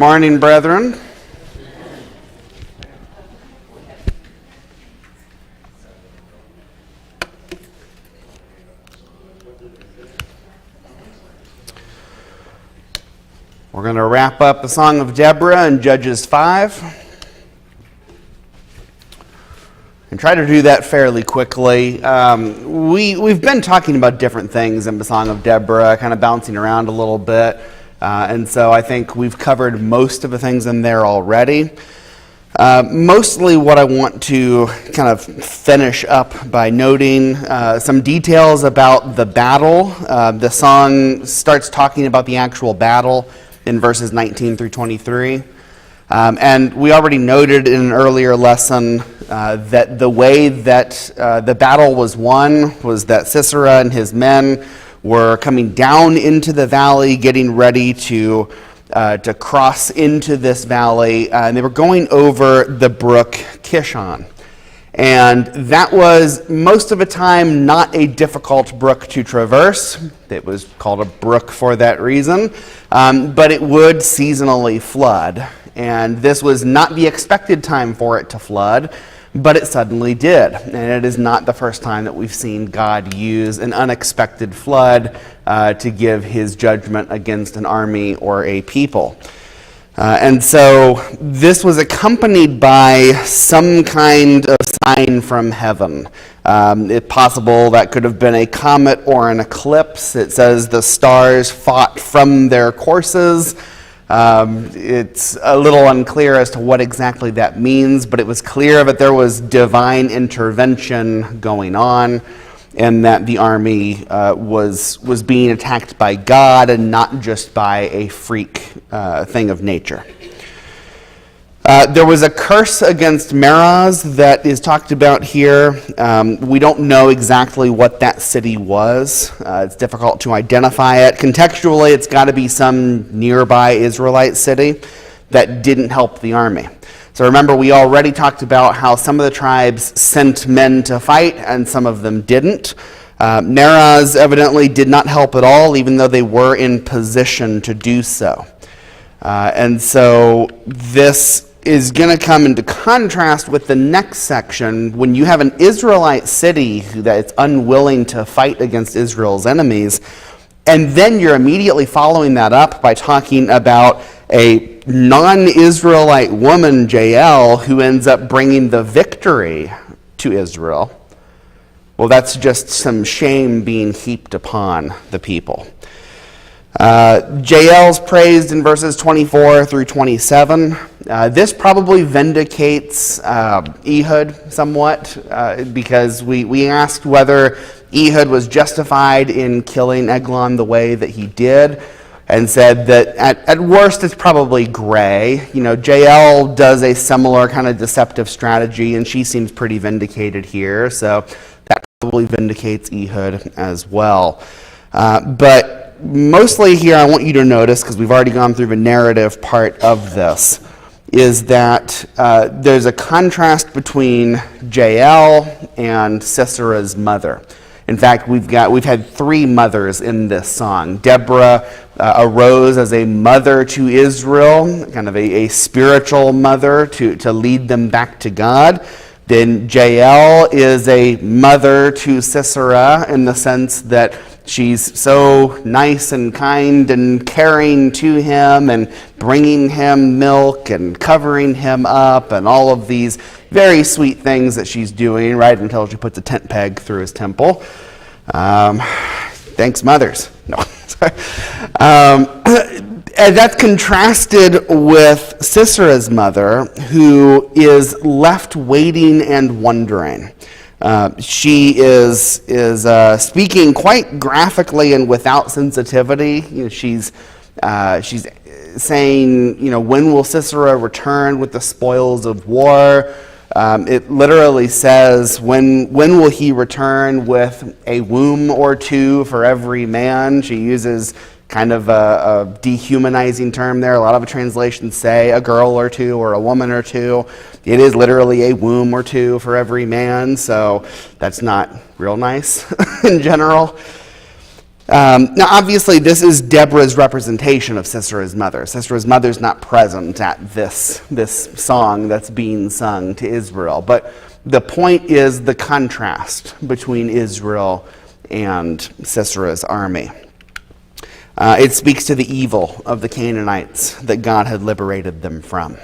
Morning, brethren. We're going to wrap up the Song of Deborah in Judges 5. And try to do that fairly quickly. We've been talking about different things in the Song of Deborah, kind of bouncing around a little bit. And so I think we've covered most of the things in there already. Mostly what I want to kind of finish up by noting some details about the battle. The song starts talking about the actual battle in verses 19 through 23. And we already noted in an earlier lesson that the way that the battle was won was that Sisera and his men were coming down into the valley, getting ready to cross into this valley, and they were going over the brook Kishon. And that was, most of the time, not a difficult brook to traverse. It was called a brook for that reason, but it would seasonally flood. And this was not the expected time for it to flood, but it suddenly did. And it is not the first time that we've seen God use an unexpected flood to give his judgment against an army or a people. And so this was accompanied by some kind of sign from heaven. If possible, that could have been a comet or an eclipse. It says the stars fought from their courses. It's a little unclear as to what exactly that means, but it was clear that there was divine intervention going on and that the army was being attacked by God and not just by a freak thing of nature. There was a curse against Meroz that is talked about here. We don't know exactly what that city was. It's difficult to identify it. Contextually, it's got to be some nearby Israelite city that didn't help the army. So remember, we already talked about how some of the tribes sent men to fight and some of them didn't. Meroz evidently did not help at all, even though they were in position to do so. And so this is going to come into contrast with the next section. When you have an Israelite city that is unwilling to fight against Israel's enemies, and then you're immediately following that up by talking about a non-Israelite woman, Jael, who ends up bringing the victory to Israel. Well, that's just some shame being heaped upon the people. Jael's praised in verses 24 through 27. This probably vindicates Ehud somewhat, because we asked whether Ehud was justified in killing Eglon the way that he did, and said that at worst it's probably gray. You know, Jael does a similar kind of deceptive strategy, and she seems pretty vindicated here, so that probably vindicates Ehud as well. But mostly here I want you to notice, because we've already gone through the narrative part of this, is that there's a contrast between Jael and Sisera's mother. In fact, we've had three mothers in this song. Deborah arose as a mother to Israel, kind of a spiritual mother to lead them back to God. Then Jael is a mother to Sisera in the sense that she's so nice and kind and caring to him and bringing him milk and covering him up and all of these very sweet things that she's doing, right, until she puts a tent peg through his temple. Thanks, mothers. No. And that's contrasted with Sisera's mother, who is left waiting and wondering. She is speaking quite graphically and without sensitivity. You know, she's saying, you know, when will Sisera return with the spoils of war? It literally says, when will he return with a womb or two for every man? She uses kind of a dehumanizing term there. A lot of the translations say a girl or two or a woman or two. It is literally a womb or two for every man, so that's not real nice in general. Now, obviously, this is Deborah's representation of Sisera's mother. Sisera's mother's not present at this song that's being sung to Israel. But the point is the contrast between Israel and Sisera's army. It speaks to the evil of the Canaanites that God had liberated them from.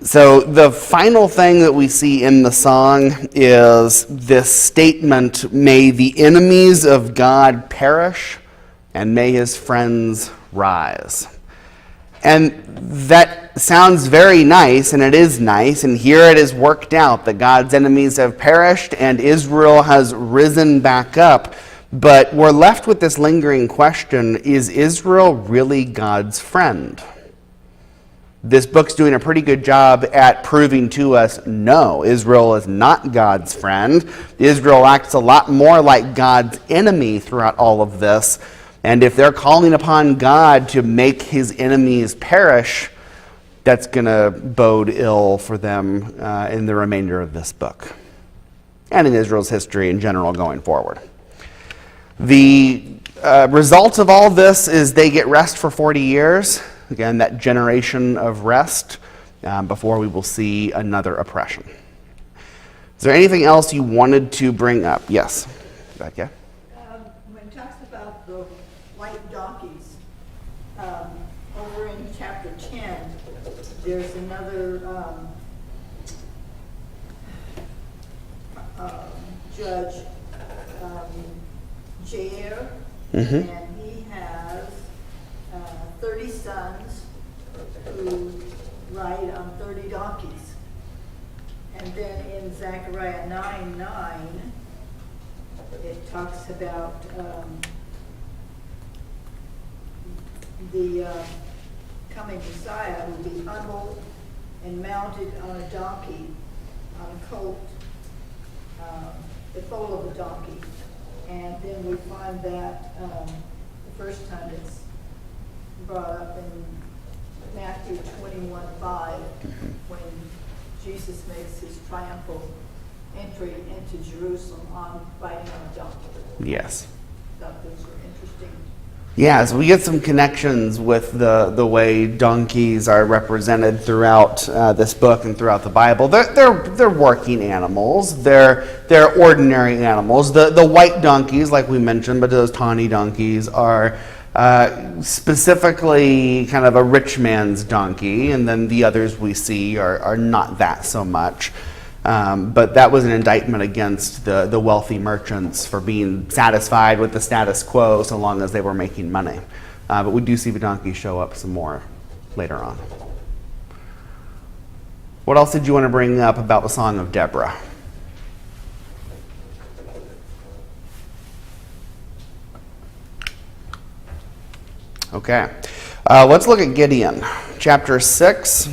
So the final thing that we see in the song is this statement, may the enemies of God perish and may his friends rise. And that sounds very nice, and it is nice, and here it is worked out that God's enemies have perished and Israel has risen back up. But we're left with this lingering question, is Israel really God's friend? This book's doing a pretty good job at proving to us, no, Israel is not God's friend. Israel acts a lot more like God's enemy throughout all of this. And if they're calling upon God to make his enemies perish, that's going to bode ill for them in the remainder of this book and in Israel's history in general going forward. The result of all this is they get rest for 40 years. Again, that generation of rest before we will see another oppression. Is there anything else you wanted to bring up? Yes. Becca? When it talks about the white donkeys, over in chapter 10, there's another judge, Jair, and he has 30 sons who ride on 30 donkeys. And then in Zechariah 9:9, it talks about the coming Messiah who will be humbled and mounted on a donkey, on a colt, the foal of a donkey. And then we find that the first time it's brought up in Matthew 21:5, when Jesus makes his triumphal entry into Jerusalem riding on a donkey. Yes. Thought those were interesting. Yeah, so we get some connections with the way donkeys are represented throughout this book and throughout the Bible. They're working animals. They're ordinary animals. The white donkeys, like we mentioned, but those tawny donkeys are specifically kind of a rich man's donkey, and then the others we see are not that so much. But that was an indictment against the wealthy merchants for being satisfied with the status quo so long as they were making money. But we do see the donkey show up some more later on. What else did you want to bring up about the Song of Deborah? Okay. Let's look at Gideon. Chapter 6.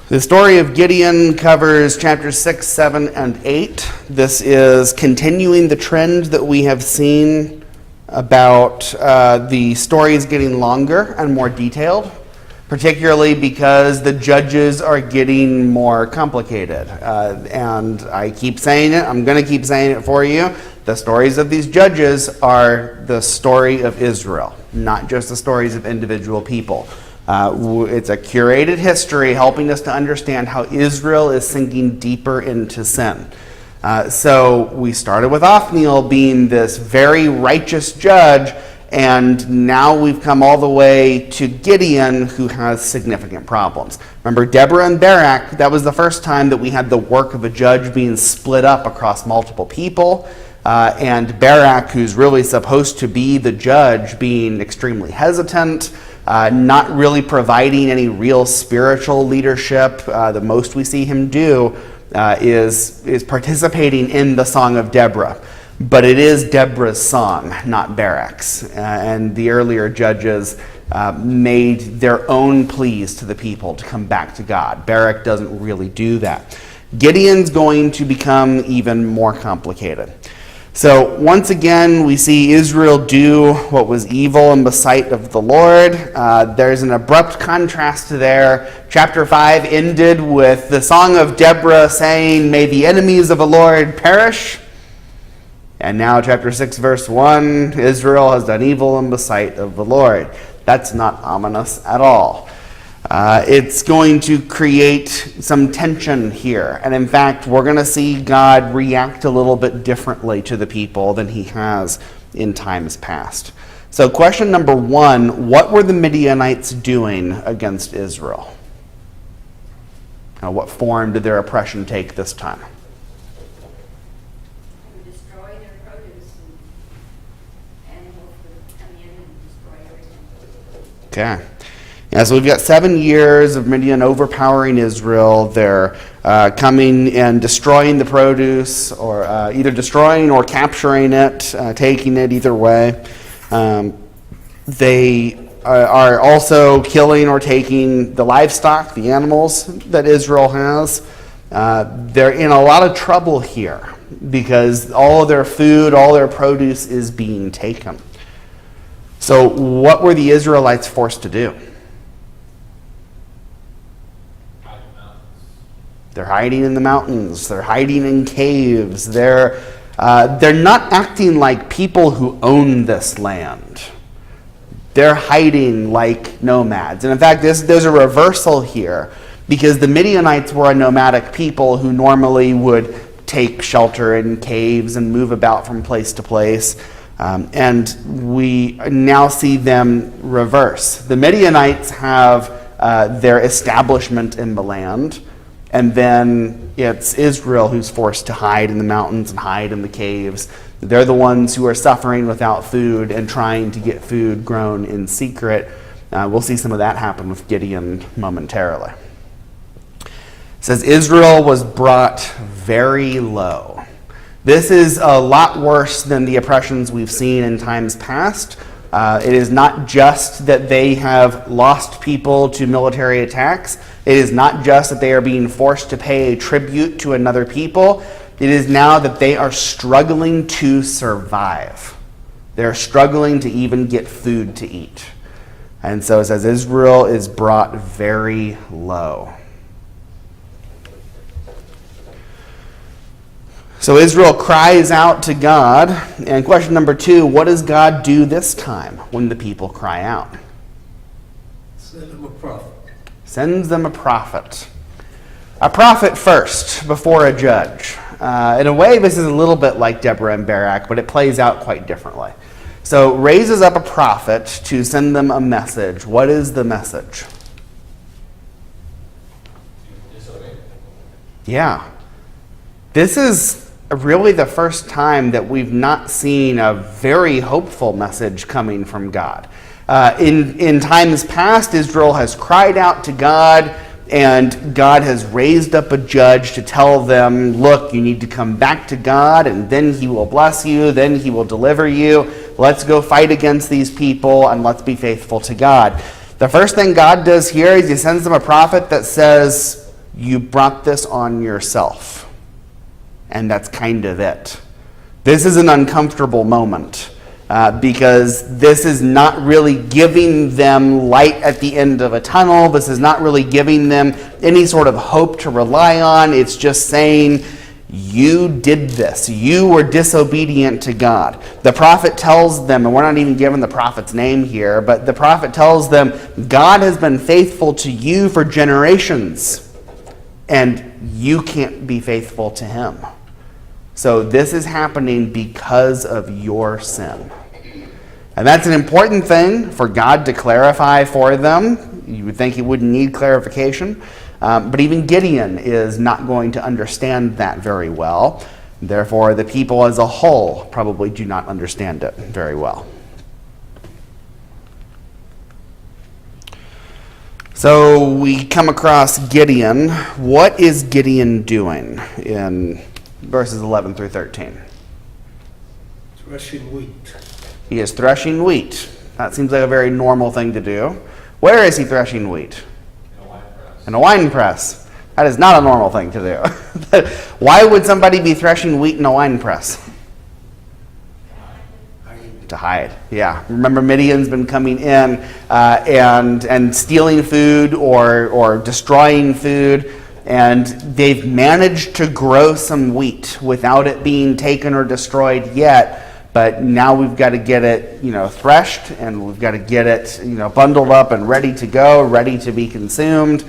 The story of Gideon covers chapters 6, 7, and 8. This is continuing the trend that we have seen about the stories getting longer and more detailed, particularly because the judges are getting more complicated. And I keep saying it, I'm going to keep saying it for you. The stories of these judges are the story of Israel, not just the stories of individual people. It's a curated history helping us to understand how Israel is sinking deeper into sin. So we started with Othniel being this very righteous judge, and now we've come all the way to Gideon, who has significant problems. Remember, Deborah and Barak, that was the first time that we had the work of a judge being split up across multiple people, and Barak, who's really supposed to be the judge, being extremely hesitant, not really providing any real spiritual leadership. The most we see him do is participating in the Song of Deborah. But it is Deborah's song, not Barak's. And the earlier judges made their own pleas to the people to come back to God. Barak doesn't really do that. Gideon's going to become even more complicated. So once again, we see Israel do what was evil in the sight of the Lord. There's an abrupt contrast there. Chapter 5 ended with the Song of Deborah saying, "May the enemies of the Lord perish." And now chapter 6, verse 1, Israel has done evil in the sight of the Lord. That's not ominous at all. It's going to create some tension here. And in fact, we're going to see God react a little bit differently to the people than he has in times past. So question number 1, what were the Midianites doing against Israel? What form did their oppression take this time? They would destroy their produce, and animals would come in and destroy everything. Okay. Yeah, so we've got 7 years of Midian overpowering Israel. They're coming and destroying the produce, or either destroying or capturing it, taking it, either way. They are also killing or taking the livestock, the animals that Israel has. They're in a lot of trouble here because all of their food, all their produce is being taken. So what were the Israelites forced to do? They're hiding in the mountains. They're hiding in caves. They're not acting like people who own this land. They're hiding like nomads. And in fact, there's a reversal here because the Midianites were a nomadic people who normally would take shelter in caves and move about from place to place. And we now see them reverse. The Midianites have their establishment in the land. And then it's Israel who's forced to hide in the mountains and hide in the caves. They're the ones who are suffering without food and trying to get food grown in secret. We'll see some of that happen with Gideon momentarily. It says Israel was brought very low. This is a lot worse than the oppressions we've seen in times past. It is not just that they have lost people to military attacks. It is not just that they are being forced to pay a tribute to another people. It is now that they are struggling to survive. They're struggling to even get food to eat. And so it says Israel is brought very low. So Israel cries out to God. And question number 2, what does God do this time when the people cry out? Send them a prophet. Sends them a prophet. A prophet first, before a judge. In a way, this is a little bit like Deborah and Barak, but it plays out quite differently. So raises up a prophet to send them a message. What is the message? Disobey. Yeah. This is really the first time that we've not seen a very hopeful message coming from God. In times past, Israel has cried out to God, and God has raised up a judge to tell them, look, you need to come back to God, and then he will bless you, then he will deliver you. Let's go fight against these people, and let's be faithful to God. The first thing God does here is he sends them a prophet that says, you brought this on yourself. And that's kind of it. This is an uncomfortable moment. Because this is not really giving them light at the end of a tunnel. This is not really giving them any sort of hope to rely on. It's just saying, you did this. You were disobedient to God. The prophet tells them, and we're not even given the prophet's name here, but the prophet tells them, God has been faithful to you for generations, and you can't be faithful to him. So this is happening because of your sin. And that's an important thing for God to clarify for them. You would think he wouldn't need clarification. But even Gideon is not going to understand that very well. Therefore, the people as a whole probably do not understand it very well. So we come across Gideon. What is Gideon doing in verses 11 through 13? Threshing wheat. He is threshing wheat. That seems like a very normal thing to do. Where is he threshing wheat? In a wine press. In a wine press. That is not a normal thing to do. Why would somebody be threshing wheat in a wine press? To hide. Yeah. Remember, Midian's been coming in and stealing food or destroying food. And they've managed to grow some wheat without it being taken or destroyed yet. But now we've got to get it, threshed, and we've got to get it, bundled up and ready to go, ready to be consumed.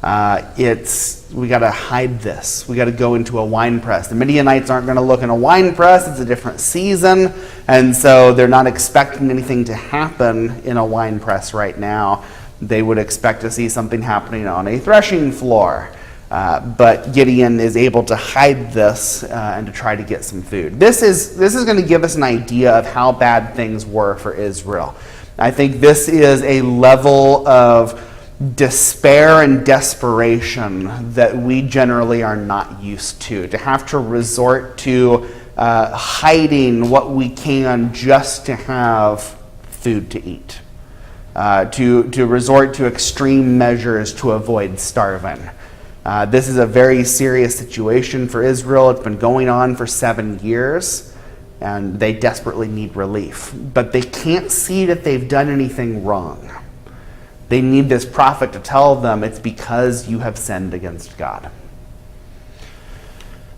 We got to hide this. We got to go into a wine press. The Midianites aren't going to look in a wine press. It's a different season, and so they're not expecting anything to happen in a wine press right now. They would expect to see something happening on a threshing floor. But Gideon is able to hide this and to try to get some food. This is going to give us an idea of how bad things were for Israel. I think this is a level of despair and desperation that we generally are not used to have to resort to hiding what we can just to have food to eat, to resort to extreme measures to avoid starving. This is a very serious situation for Israel. It's been going on for 7 years, and they desperately need relief. But they can't see that they've done anything wrong. They need this prophet to tell them it's because you have sinned against God.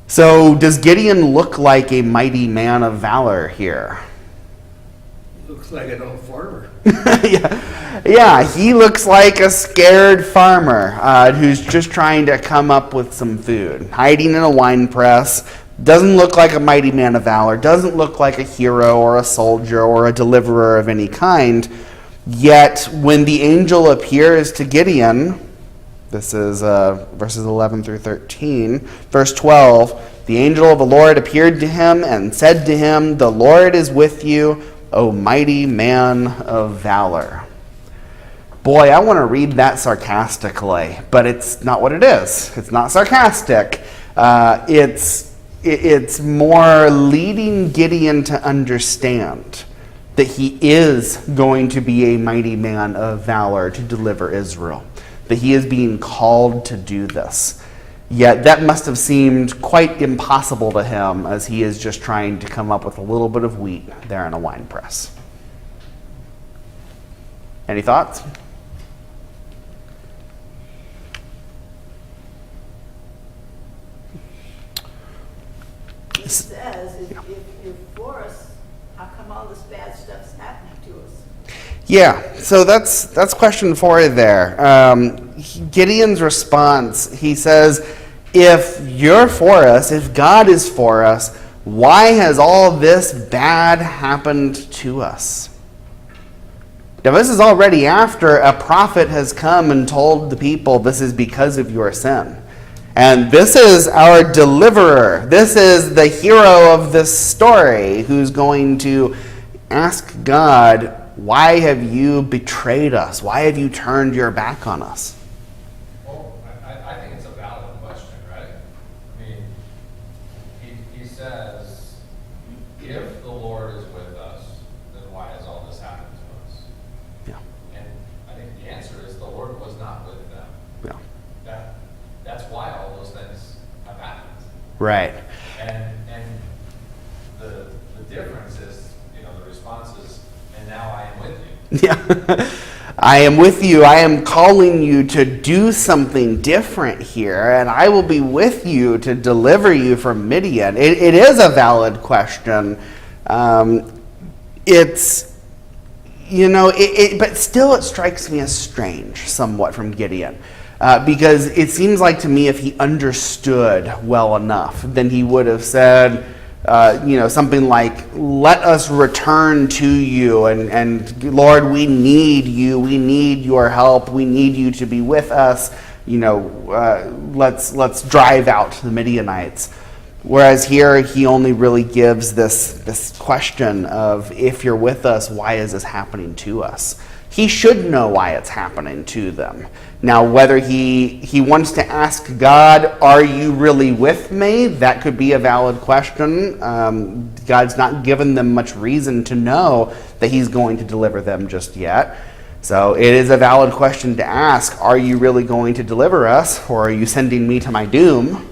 So does Gideon look like a mighty man of valor here? Looks like an old farmer. Yeah, he looks like a scared farmer who's just trying to come up with some food, hiding in a wine press. Doesn't look like a mighty man of valor, doesn't look like a hero or a soldier or a deliverer of any kind. Yet when the angel appears to Gideon, this is verses 11 through 13, verse 12, the angel of the Lord appeared to him and said to him, "The Lord is with you, O mighty man of valor." Boy, I want to read that sarcastically, but it's not what it is. It's not sarcastic. It's more leading Gideon to understand that he is going to be a mighty man of valor to deliver Israel, that he is being called to do this. Yet that must have seemed quite impossible to him as he is just trying to come up with a little bit of wheat there in a wine press. Any thoughts? It says, if you're for us, how come all this bad stuff's happening to us? Yeah, so that's question 4 there. Gideon's response, he says, if you're for us, if God is for us, why has all this bad happened to us? Now, this is already after a prophet has come and told the people this is because of your sin. And this is our deliverer. This is the hero of this story who's going to ask God, why have you betrayed us? Why have you turned your back on us? Well, I think it's a valid question, right? I mean, he says, if the Lord is with us, then why has all this happened to us? Yeah. And I think the answer is the Lord was not with them. Yeah. That's why all those things have happened. Right. And the difference is, the response is, and now I am with you. Yeah. I am with you. I am calling you to do something different here, and I will be with you to deliver you from Midian. It is a valid question. It's, but still it strikes me as strange somewhat from Gideon. Because it seems like to me if he understood well enough, then he would have said, something like, let us return to you, and Lord, we need you, we need your help, we need you to be with us, let's drive out the Midianites. Whereas here he only really gives this question of, if you're with us, why is this happening to us? He should know why it's happening to them. Now, whether he wants to ask God, are you really with me? That could be a valid question. God's not given them much reason to know that he's going to deliver them just yet. So it is a valid question to ask, are you really going to deliver us, or are you sending me to my doom?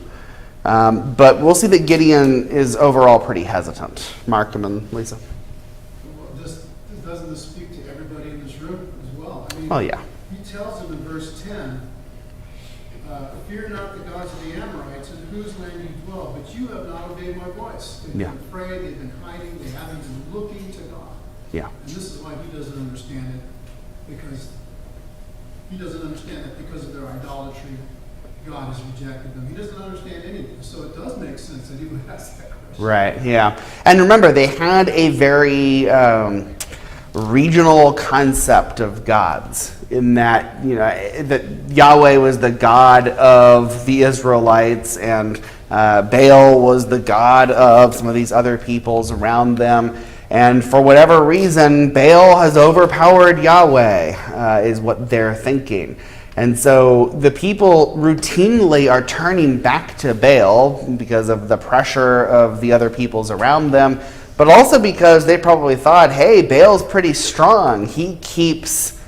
But we'll see that Gideon is overall pretty hesitant. Mark and Lisa. Well, doesn't this speak to everybody in this room as well? I mean, Oh, yeah. he tells them in verse 10, fear not the gods of the Amorites, in whose land you dwell, but you have not obeyed my voice. They've Yeah. been afraid, they've been hiding, they haven't been looking to God. Yeah. And this is why he doesn't understand it, because he doesn't understand that because of their idolatry, God has rejected them. He doesn't understand anything. So it does make sense that he would ask that question. Right, yeah. And remember, they had a very regional concept of gods, in that, that Yahweh was the God of the Israelites, and Baal was the God of some of these other peoples around them. And for whatever reason, Baal has overpowered Yahweh, is what they're thinking. And so the people routinely are turning back to Baal because of the pressure of the other peoples around them, but also because they probably thought, hey, Baal's pretty strong. He keeps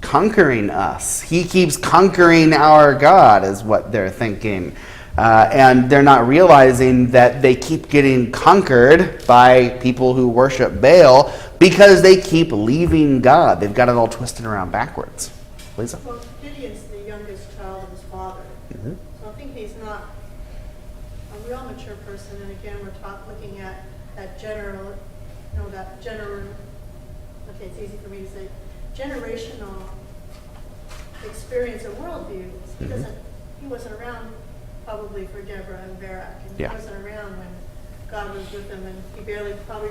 conquering us. He keeps conquering our God, is what they're thinking. And they're not realizing that they keep getting conquered by people who worship Baal because they keep leaving God. They've got it all twisted around backwards. Lisa? Well, Gideon's the youngest child of his father. Mm-hmm. So I think he's not a real mature person. And again, we're looking at that okay, it's easy for me to say, generational experience or worldview. He wasn't around probably for Deborah and Barak. And Yeah. he wasn't around when God was with him. And he barely, probably,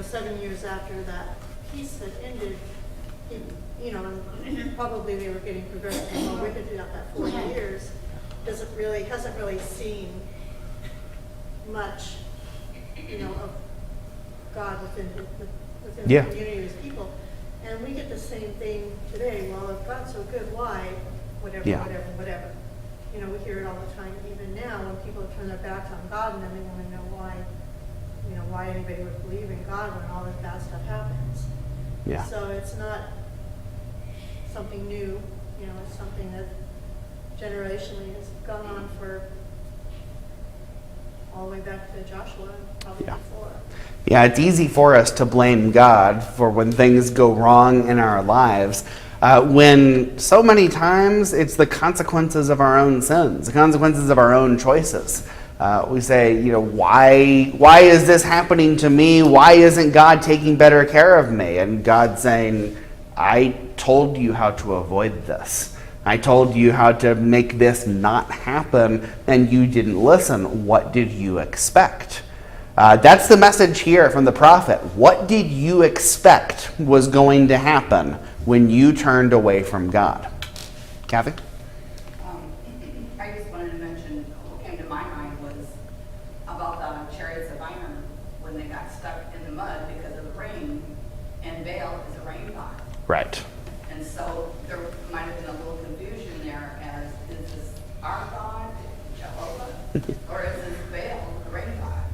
7 years after that peace had ended, and probably they were getting progressively more wicked throughout that 4 years. Hasn't really seen much, of God within Yeah. the community of his people. And we get the same thing today. Well, if God's so good, why? Whatever. We hear it all the time, even now, when people turn their backs on God, and then they want to know why anybody would believe in God when all this bad stuff happens. Yeah. So it's not something new, it's something that generationally has gone on for all the way back to Joshua, and probably Yeah. before. Yeah, it's easy for us to blame God for when things go wrong in our lives, when so many times it's the consequences of our own sins, the consequences of our own choices. We say, why is this happening to me? Why isn't God taking better care of me? And God's saying, I told you how to avoid this. I told you how to make this not happen, and you didn't listen. What did you expect? That's the message here from the prophet. What did you expect was going to happen when you turned away from God? Kathy? I just wanted to mention, what came to my mind was about the chariots of iron when they got stuck in the mud because of the rain, and Baal is a rain god. Right. And so there might have been a little confusion there as, is this our God, Jehovah, or is this Baal, the rain god?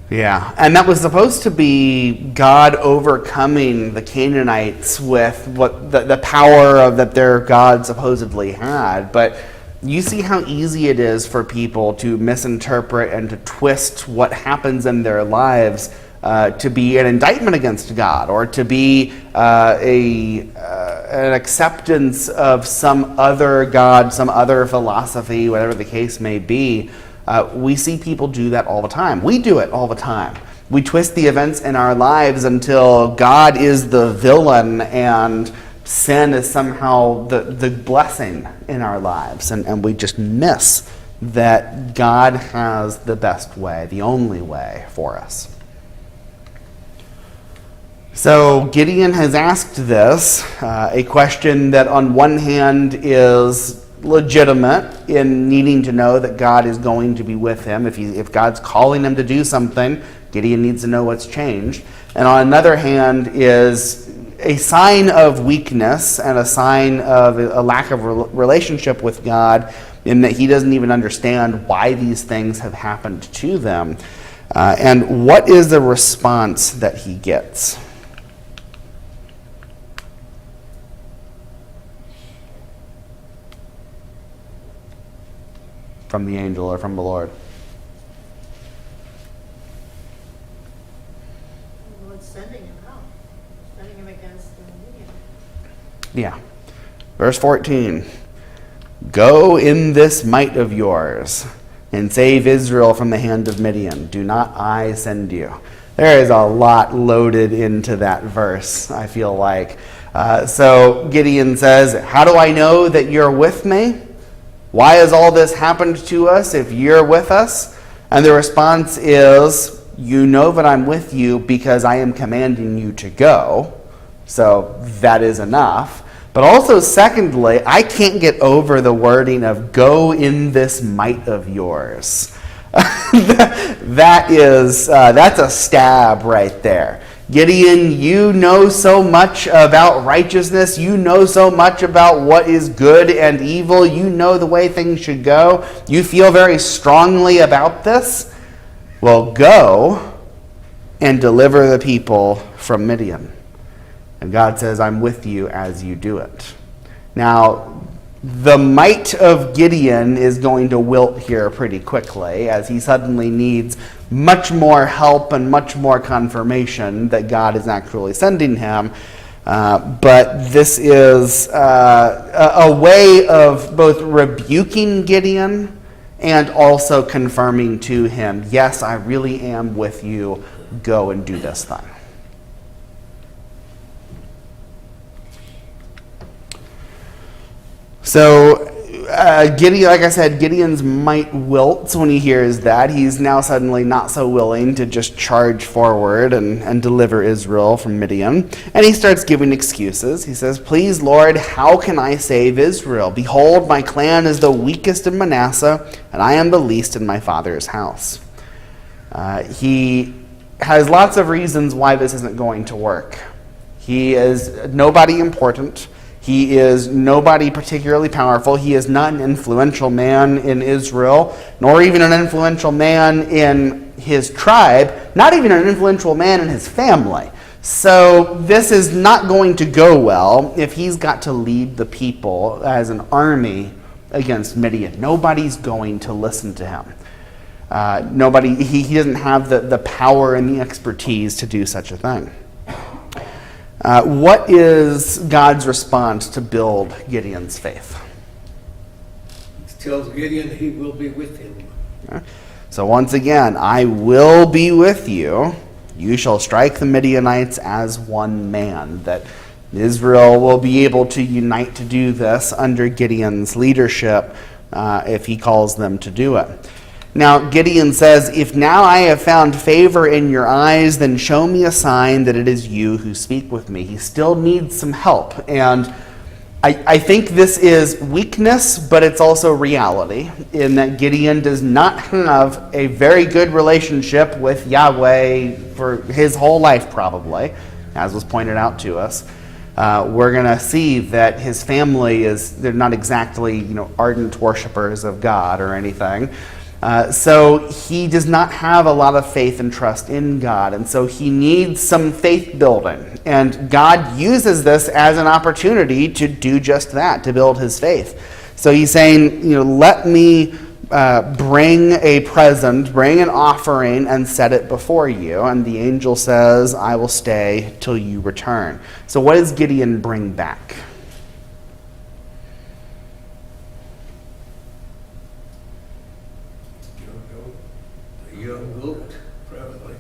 Yeah, and that was supposed to be God overcoming the Canaanites with what the power that their God supposedly had. But you see how easy it is for people to misinterpret and to twist what happens in their lives to be an indictment against God, or to be an acceptance of some other God, some other philosophy, whatever the case may be. We see people do that all the time. We do it all the time. We twist the events in our lives until God is the villain and sin is somehow the blessing in our lives. And we just miss that God has the best way, the only way for us. So Gideon has asked this, a question that on one hand is legitimate in needing to know that God is going to be with him. If God's calling him to do something, Gideon needs to know what's changed. And on another hand is a sign of weakness and a sign of a lack of relationship with God, in that he doesn't even understand why these things have happened to them. And what is the response that he gets? From the angel or from the Lord? The Lord's sending him out, sending him against the Midian. Yeah. Verse 14. Go in this might of yours and save Israel from the hand of Midian. Do not I send you? There is a lot loaded into that verse, I feel like. So Gideon says, how do I know that you're with me? Why has all this happened to us if you're with us? And the response is, you know that I'm with you because I am commanding you to go. So that is enough. But also, secondly, I can't get over the wording of go in this might of yours. That's a stab right there. Gideon, you know so much about righteousness. You know so much about what is good and evil. You know the way things should go. You feel very strongly about this. Well, go and deliver the people from Midian. And God says, I'm with you as you do it. Now, the might of Gideon is going to wilt here pretty quickly as he suddenly needs much more help and much more confirmation that God is actually sending him. But this is a way of both rebuking Gideon and also confirming to him, yes, I really am with you. Go and do this thing. So, Gideon, like I said, Gideon's might wilts when he hears that. He's now suddenly not so willing to just charge forward and deliver Israel from Midian. And he starts giving excuses. He says, please, Lord, how can I save Israel? Behold, my clan is the weakest in Manasseh, and I am the least in my father's house. He has lots of reasons why this isn't going to work. He is nobody important. He is nobody particularly powerful. He is not an influential man in Israel, nor even an influential man in his tribe, not even an influential man in his family. So this is not going to go well if he's got to lead the people as an army against Midian. Nobody's going to listen to him. He doesn't have the power and the expertise to do such a thing. What is God's response to build Gideon's faith? He tells Gideon he will be with him. So once again, I will be with you. You shall strike the Midianites as one man. That Israel will be able to unite to do this under Gideon's leadership if he calls them to do it. Now, Gideon says, if now I have found favor in your eyes, then show me a sign that it is you who speak with me. He still needs some help. And I think this is weakness, but it's also reality, in that Gideon does not have a very good relationship with Yahweh for his whole life, probably, as was pointed out to us. We're going to see that his family they're not exactly, ardent worshipers of God or anything. So he does not have a lot of faith and trust in God, and so he needs some faith building. And God uses this as an opportunity to do just that, to build his faith. So he's saying, let me bring a present, bring an offering, and set it before you. And the angel says, I will stay till you return. So what does Gideon bring back? Young goat, probably.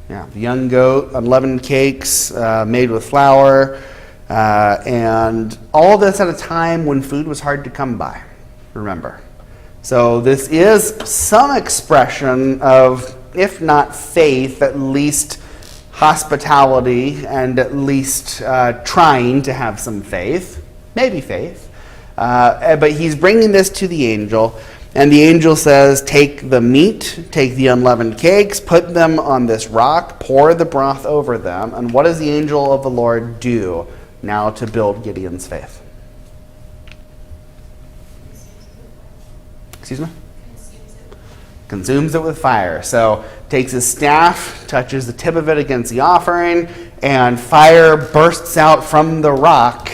Yeah, the young goat, unleavened cakes made with flour, and all this at a time when food was hard to come by, remember. So this is some expression of, if not faith, at least hospitality, and at least trying to have some faith, maybe faith. But he's bringing this to the angel. And the angel says, take the meat, take the unleavened cakes, put them on this rock, pour the broth over them. And what does the angel of the Lord do now to build Gideon's faith? Excuse me? Consumes it with fire. So takes his staff, touches the tip of it against the offering, and fire bursts out from the rock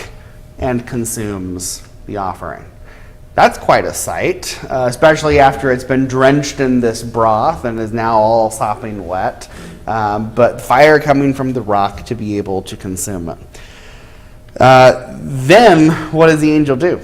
and consumes the offering. That's quite a sight, especially after it's been drenched in this broth and is now all sopping wet. But fire coming from the rock to be able to consume it. Then, what does the angel do?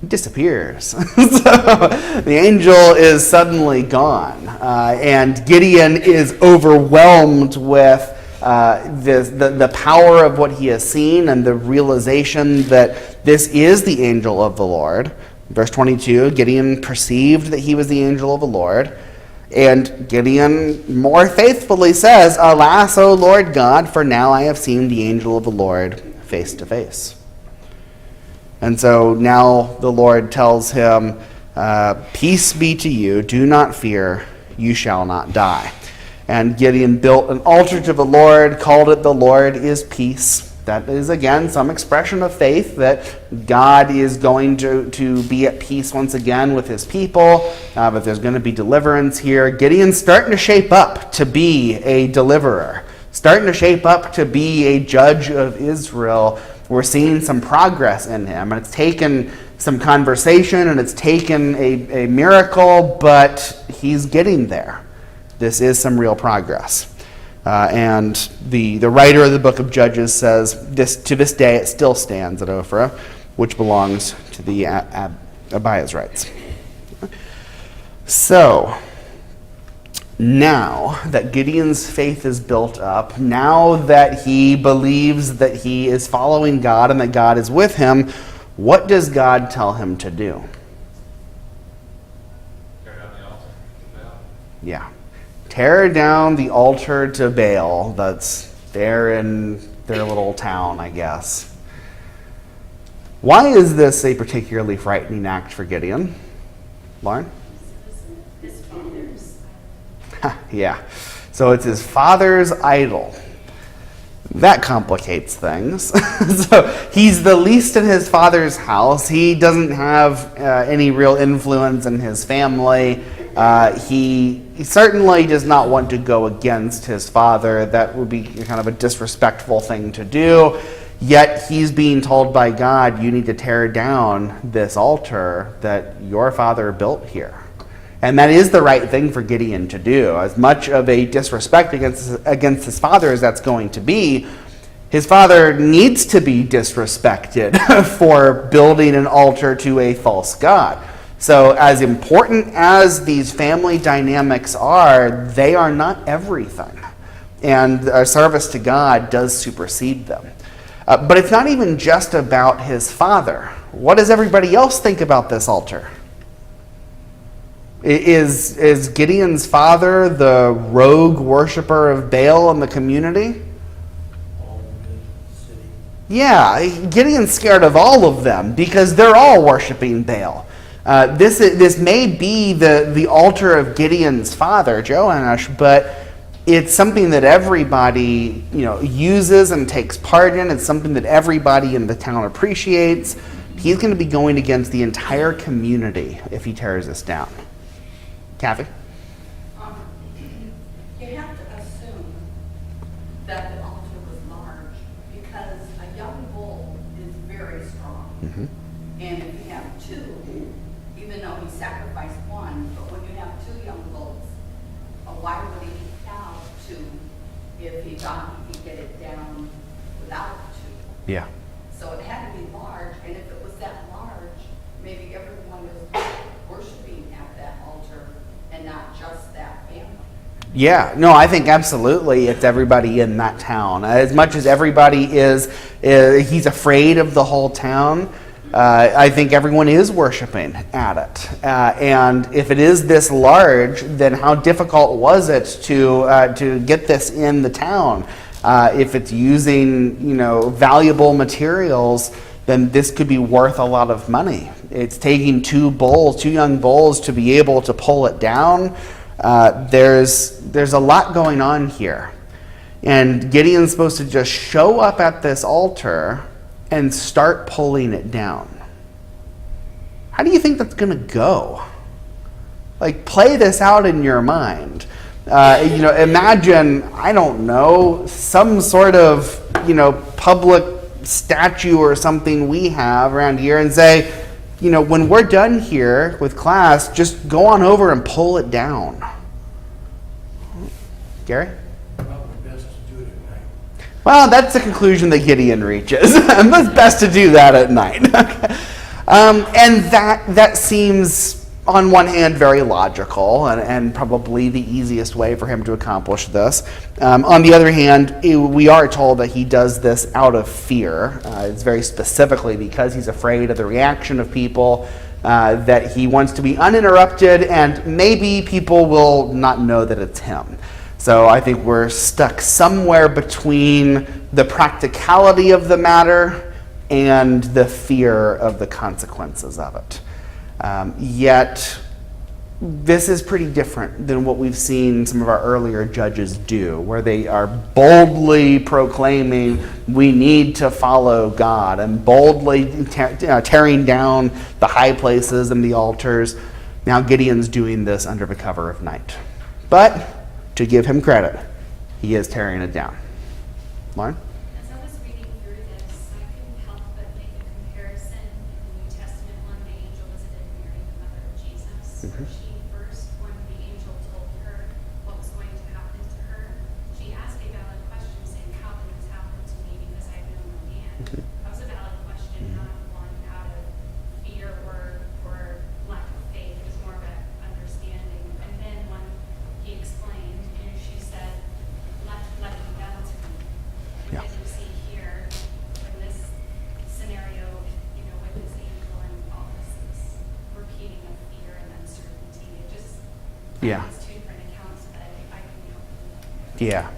disappears. So the angel is suddenly gone, and Gideon is overwhelmed with the power of what he has seen and the realization that this is the angel of the Lord. Verse 22, Gideon perceived that he was the angel of the Lord, and Gideon more faithfully says, "Alas, O Lord God, for now I have seen the angel of the Lord face to face." And so now the Lord tells him, "Peace be to you, do not fear, you shall not die." And Gideon built an altar to the Lord, called it "The Lord is Peace." That is, again, some expression of faith that God is going to be at peace once again with his people, but there's going to be deliverance here. Gideon's starting to shape up to be a deliverer, starting to shape up to be a judge of Israel. We're seeing some progress in him, and it's taken some conversation, and it's taken a miracle, but he's getting there. This is some real progress. And the writer of the book of Judges says, to this day it still stands at Ophrah, which belongs to the Abiezrites. So, now that Gideon's faith is built up, now that he believes that he is following God and that God is with him, what does God tell him to do? Tear down the altar. Yeah. Tear down the altar to Baal that's there in their little town, I guess. Why is this a particularly frightening act for Gideon? Lauren? His father's. Yeah. So it's his father's idol. That complicates things. So he's the least in his father's house. He doesn't have any real influence in his family. He certainly does not want to go against his father. That would be kind of a disrespectful thing to do. Yet he's being told by God, you need to tear down this altar that your father built here. And that is the right thing for Gideon to do. As much of a disrespect against his father as that's going to be, his father needs to be disrespected for building an altar to a false god. So as important as these family dynamics are, they are not everything. And our service to God does supersede them. But it's not even just about his father. What does everybody else think about this altar? Is Gideon's father the rogue worshiper of Baal in the community? Yeah, Gideon's scared of all of them because they're all worshiping Baal. This may be the altar of Gideon's father, Joash, but it's something that everybody uses and takes part in. It's something that everybody in the town appreciates. He's going to be going against the entire community if he tears this down. Kathy? You have to assume that the altar was large because a young bull is very strong. Mm-hmm. And if you have two, even though he sacrificed one, but when you have two young bulls, why would he have two if he thought he could get it down without two? Yeah. So it had to be large, and if it was that large, maybe everyone was worshiping at that altar and not just that family. Yeah, no, I think absolutely it's everybody in that town. As much as everybody he's afraid of the whole town, I think everyone is worshiping at it. And if it is this large, then how difficult was it to get this in the town? If it's using, valuable materials, then this could be worth a lot of money. It's taking two young bulls to be able to pull it down. There's a lot going on here. And Gideon's supposed to just show up at this altar and start pulling it down. How do you think that's going to go? Like, play this out in your mind. Imagine, I don't know, some sort of, public statue or something we have around here and say, when we're done here with class, just go on over and pull it down. Gary? Probably best to do it at night. Well, that's the conclusion that Gideon reaches. It's best to do that at night. And that seems, on one hand, very logical and probably the easiest way for him to accomplish this. On the other hand, we are told that he does this out of fear. It's very specifically because he's afraid of the reaction of people, that he wants to be uninterrupted, and maybe people will not know that it's him. So I think we're stuck somewhere between the practicality of the matter and the fear of the consequences of it. Yet, this is pretty different than what we've seen some of our earlier judges do, where they are boldly proclaiming we need to follow God and boldly tearing down the high places and the altars. Now Gideon's doing this under the cover of night. But, to give him credit, he is tearing it down. Lauren? As I was reading through this, I couldn't help but make a comparison in the New Testament when the angel visited Mary, the mother of Jesus, where she first, when the angel told her what was going to happen to her, she asked a valid question saying, how can this happen to me because I know no man? That was a valid question, not one out of fear or lack of faith. It was more of an understanding. And then when he explained, she said, let it be done to me. And Yeah. as you see here, in this scenario, with this angel and all this repeating of fear and uncertainty, it just, Yeah. it's two different accounts, but I can help. Yeah.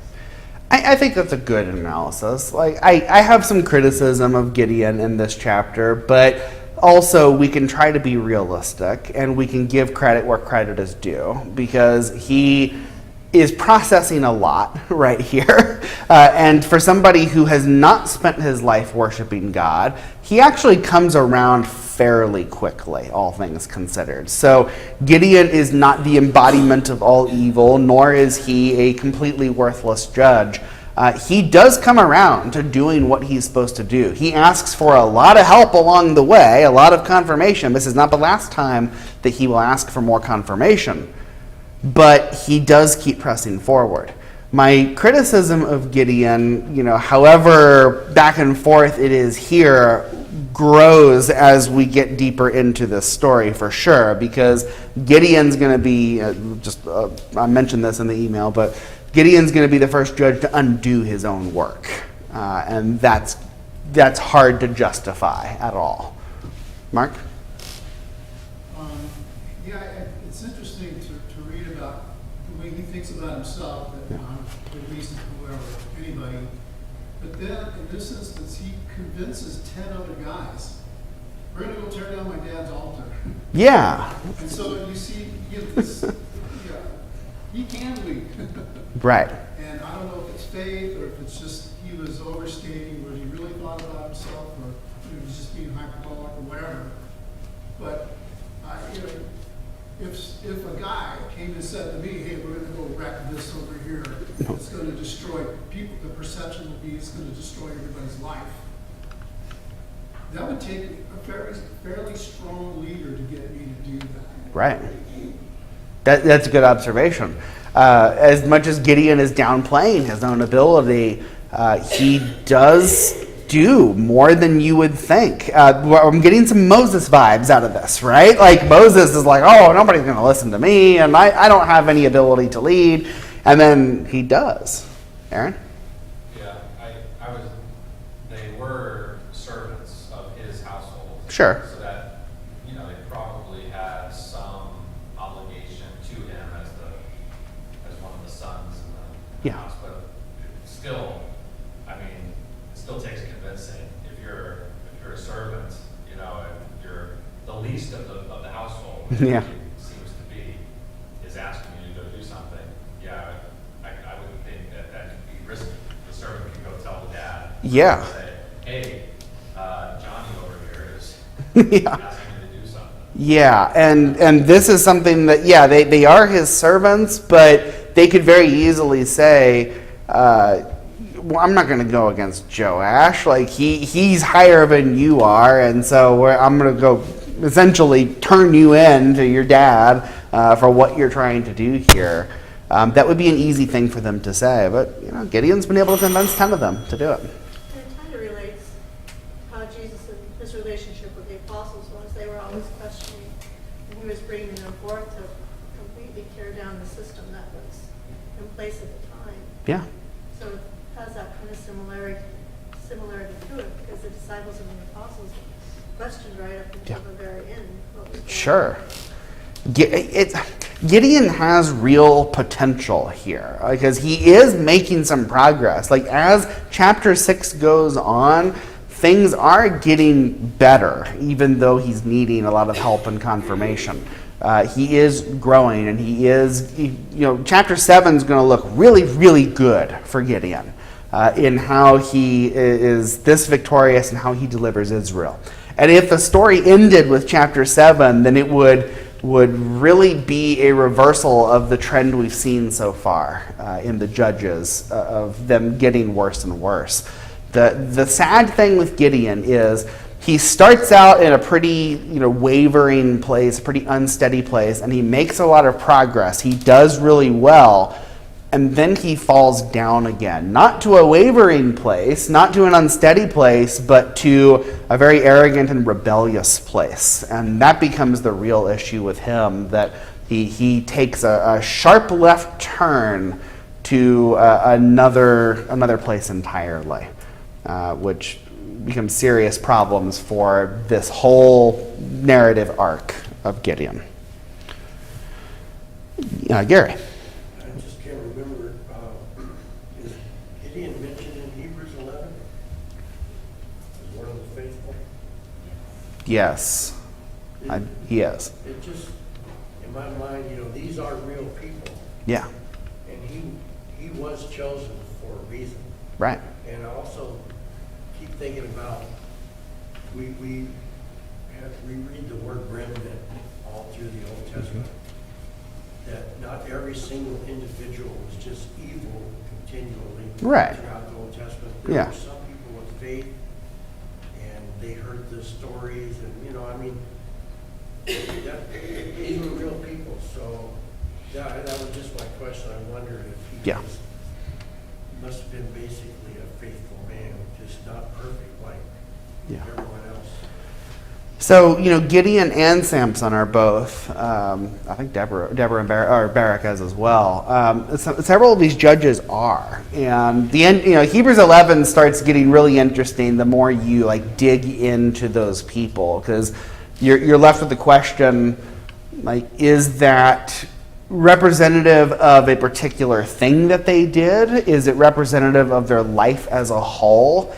I think that's a good analysis. Like, I have some criticism of Gideon in this chapter, but also we can try to be realistic and we can give credit where credit is due, because he is processing a lot right here. And for somebody who has not spent his life worshiping God, he actually comes around fairly quickly, all things considered. So Gideon is not the embodiment of all evil, nor is he a completely worthless judge. He does come around to doing what he's supposed to do. He asks for a lot of help along the way, a lot of confirmation. This is not the last time that he will ask for more confirmation. But he does keep pressing forward. My criticism of Gideon, however back and forth it is here, grows as we get deeper into this story for sure, because Gideon's going to be, I mentioned this in the email, but Gideon's going to be the first judge to undo his own work. And that's hard to justify at all. Mark? It's interesting to read about the way he thinks about himself, that at least whoever, anybody. But then, in this instance, he convinces 10 other guys, we're going to go tear down my dad's altar. Yeah. And so you see, he can lead. Right. And I don't know if it's faith or if it's just he was overstating what he really thought about himself, or he was just being hyperbolic or whatever. But if a guy came and said to me, "Hey, we're going to go wreck this over here. It's going to destroy people. The perception will be it's going to destroy everybody's life." That would take a fairly strong leader to get me to do that. Right. That's a good observation. As much as Gideon is downplaying his own ability, he does do more than you would think. I'm getting some Moses vibes out of this, right? Like Moses is like, oh, nobody's going to listen to me, and I don't have any ability to lead. And then he does. Aaron? Yeah, they were servants of his household. Sure. So that, they probably had some obligation to him as one of the sons in the Yeah. house. But still, it still takes convincing. If you're a servant, if you're the least of the household, which Yeah. it seems to be, is asking you to go do something. Yeah, I would think that could be risky. The servant can go tell the dad. Yeah. Say, hey, Johnny over here is Yeah. asking me to do something. Yeah, and this is something that, they are his servants, but they could very easily say, well, I'm not going to go against Joash. Like, he's higher than you are, and so I'm going to go essentially turn you in to your dad for what you're trying to do here. That would be an easy thing for them to say, but, Gideon's been able to convince 10 of them to do it. And it kind of relates how Jesus and his relationship with the apostles was. he was bringing them forth to completely tear down the system that was in place at the time. Yeah. So it has that kind of similarity to it, because the disciples and the apostles questioned right up until the very end what was going on. Sure. Gideon has real potential here because he is making some progress. Like as chapter 6 goes on, things are getting better, even though he's needing a lot of help and confirmation. He is growing, and chapter 7 is going to look really, really good for Gideon in how he is this victorious and how he delivers Israel. And if the story ended with chapter 7, then it would really be a reversal of the trend we've seen so far in the Judges of them getting worse and worse. The sad thing with Gideon is he starts out in a pretty wavering place, pretty unsteady place, and he makes a lot of progress. He does really well, and then he falls down again. Not to a wavering place, not to an unsteady place, but to a very arrogant and rebellious place. And that becomes the real issue with him, that he takes a sharp left turn to another place entirely, which becomes serious problems for this whole narrative arc of Gideon. Gary. I just can't remember, is Gideon mentioned in Hebrews 11? As one of the faithful? Yes, he is. It just, in my mind, these are real people. Yeah, And he was chosen for a reason. right. And I also keep thinking about, we read the word remnant all through the Old Testament. That not every single individual was just evil continually Right. throughout the Old Testament. There Yeah. were some people with faith, and they heard the stories, and these were real people. So that was just my question. I wondered if he Yeah. must have been basically a faithful man, just not perfect like everyone else. So, Gideon and Samson are both, I think Deborah and Barak is as well. Several of these judges are. And the end, Hebrews 11 starts getting really interesting the more you dig into those people, because you're left with the question, is that representative of a particular thing that they did? Is it representative of their life as a whole?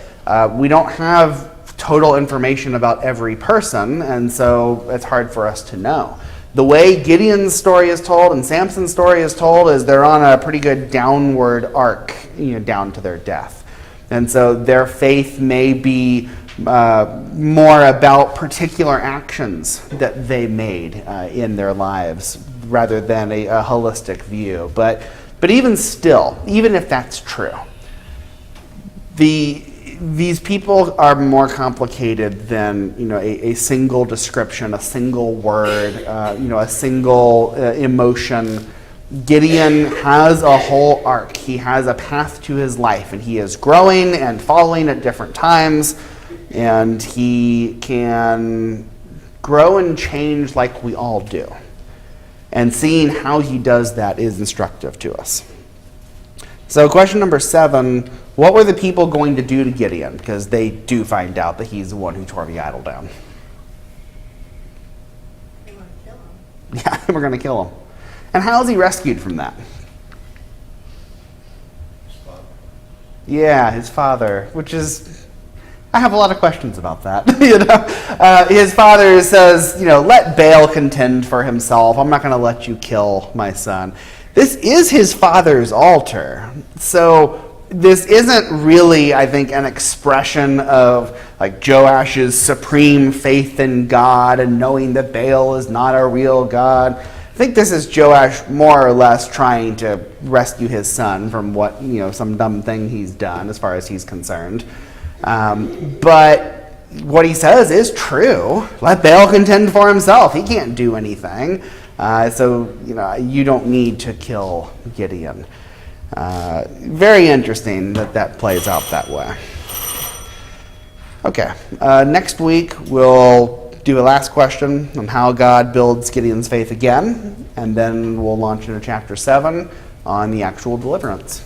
We don't have total information about every person, and so it's hard for us to know. The way Gideon's story is told and Samson's story is told is they're on a pretty good downward arc, down to their death. And so their faith may be more about particular actions that they made in their lives rather than a holistic view. But even still, even if that's true, these people are more complicated than a single description, a single word, a single emotion. Gideon has a whole arc. He has a path to his life, and he is growing and falling at different times, and he can grow and change like we all do. And seeing how he does that is instructive to us. So question number 7, what were the people going to do to Gideon? Because they do find out that he's the one who tore the idol down. They want to kill him. Yeah, we're going to kill him. And how is he rescued from that? Yeah, his father, which is, I have a lot of questions about that. His father says, let Baal contend for himself. I'm not going to let you kill my son. This is his father's altar. So this isn't really, I think, an expression of Joash's supreme faith in God and knowing that Baal is not a real God. I think this is Joash more or less trying to rescue his son from what, some dumb thing he's done as far as he's concerned. But what he says is true. Let Baal contend for himself. He can't do anything. So you don't need to kill Gideon. Very interesting that plays out that way. Okay, next week we'll do a last question on how God builds Gideon's faith again, and then we'll launch into chapter 7 on the actual deliverance.